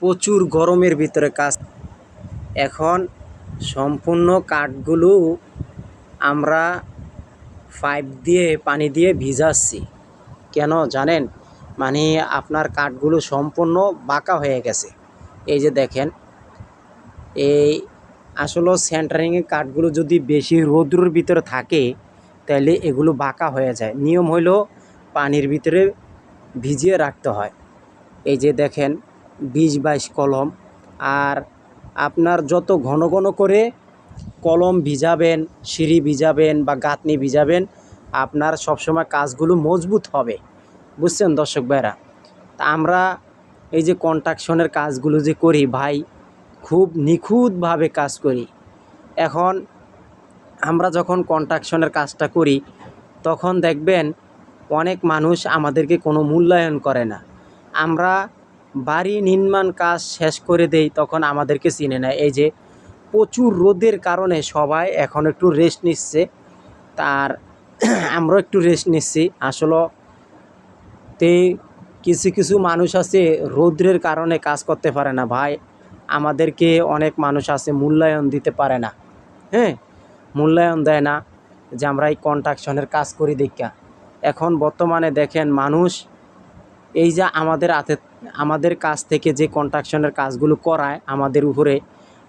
প্রচুর গরমের ভিতরে কাজ। এখন সম্পূর্ণ কাঠগুলো আমরা পাইপ দিয়ে পানি দিয়ে ভিজাচ্ছি। কেন জানেন? মানে আপনার কাঠগুলো সম্পূর্ণ বাঁকা হয়ে গেছে। এই যে দেখেন, এই আসলে সেন্টারিংয়ের কাঠগুলো যদি বেশি রৌদ্রের ভিতরে থাকে তাহলে এগুলো বাঁকা হয়ে যায়। নিয়ম হইল পানির ভিতরে ভিজিয়ে রাখতে হয়। এই যে দেখেন 20-22 কলম। আর আপনার যত ঘন ঘন করে কলম ভিজাবেন, সিঁড়ি ভিজাবেন বা গাঁথনি ভিজাবেন, আপনার সবসময় কাজগুলো মজবুত হবে। বুঝছেন দর্শক ভাইরা? তা আমরা এই যে কনস্ট্রাকশনের কাজগুলো যে করি ভাই, খুব নিখুঁতভাবে কাজ করি। এখন আমরা যখন কনস্ট্রাকশনের কাজটা করি তখন দেখবেন অনেক মানুষ আমাদেরকে কোনো মূল্যায়ন করে না। আমরা বাড়ি নির্মাণ কাজ শেষ করে দেই তখন আমাদেরকে চিনে না। এই যে প্রচুর রোদের কারণে সবাই এখন একটু রেস্ট নিচ্ছে, তার আমরাও একটু রেস্ট নিচ্ছি। আসলে তে কিছু কিছু মানুষ আছে রৌদ্রের কারণে কাজ করতে পারে না ভাই। আমাদেরকে অনেক মানুষ আছে মূল্যায়ন দিতে পারে না, হ্যাঁ, মূল্যায়ন দেয় না যে আমরা এই কনস্ট্রাকশনের কাজ করি দেখা। এখন বর্তমানে দেখেন মানুষ এই যে আমাদের কাছ থেকে যে কনস্ট্রাকশনের কাজগুলো করায় আমাদের উপরে,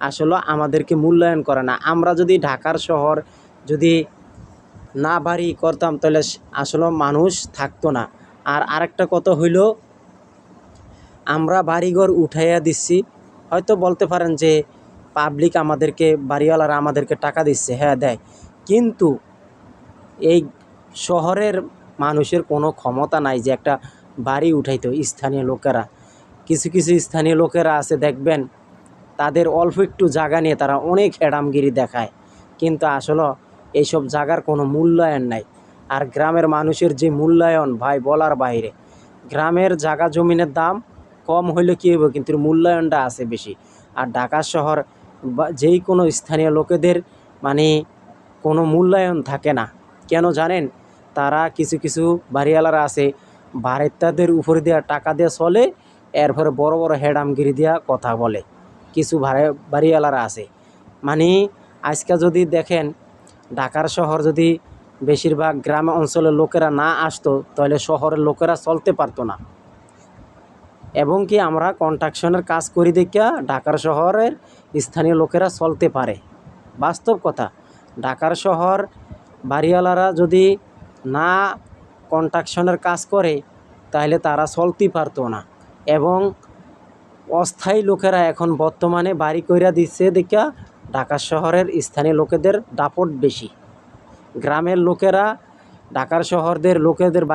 আসলে আমাদেরকে মূল্যায়ন করে না। আমরা যদি ঢাকার শহর যদি না বাড়ি করতাম তাহলে আসলে মানুষ থাকতো না। আর আরেকটা কথা হইল, আমরা বাড়িঘর উঠাইয়া দিচ্ছি, হয়তো বলতে পারেন যে পাবলিক আমাদেরকে, বাড়িওয়ালারা আমাদেরকে টাকা দিচ্ছে, হ্যাঁ দেয়, কিন্তু এই শহরের মানুষের কোনো ক্ষমতা নাই যে একটা বাড়ি উঠাইতো। স্থানীয় লোকেরা, কিছু কিছু স্থানীয় লোকেরা আছে দেখবেন তাদের অল্প একটু জায়গা নিয়ে তারা অনেক হেডামগিরি দেখায়, কিন্তু আসলে এইসব জায়গার কোনো মূল্যায়ন নাই। আর গ্রামের মানুষের যে মূল্যায়ন ভাই বলার বাইরে। গ্রামের জায়গা জমিনের দাম কম হইলে কী হবে, কিন্তু মূল্যায়নটা আছে বেশি। আর ঢাকা শহর বা যেই কোনো স্থানীয় লোকেদের মানে কোনো মূল্যায়ন থাকে না। কেন জানেন? তারা কিছু কিছু বাড়িওয়ালারা আছে বাড়িতাদের উপরে দেওয়া টাকা দিয়ে চলে, এরপরে বড় বড় হেডামগিরি দেওয়া কথা বলে। কিছু বাড়িওয়ালারা আছে, মানে আজকে যদি দেখেন ঢাকার শহর যদি বেশিরভাগ গ্রাম অঞ্চলের লোকেরা না আসতো তাহলে শহরের লোকেরা চলতে পারতো না। এবং কি আমরা কনস্ট্রাকশনের কাজ করি দেখিয়া ঢাকার শহরের স্থানীয় লোকেরা চলতে পারে। বাস্তব কথা। ঢাকার শহর বাড়িওয়ালারা যদি না কনস্ট্রাকশনের কাজ করে তাহলে তারা চলতে পারতো না। এবং অস্থায়ী লোকেরা এখন বর্তমানে বাড়ি কইরা দিচ্ছে দেখিয়া ঢাকা শহরের স্থানীয় লোকেদের দাপট বেশি। গ্রামের লোকেরা ঢাকার শহরদের লোকেদের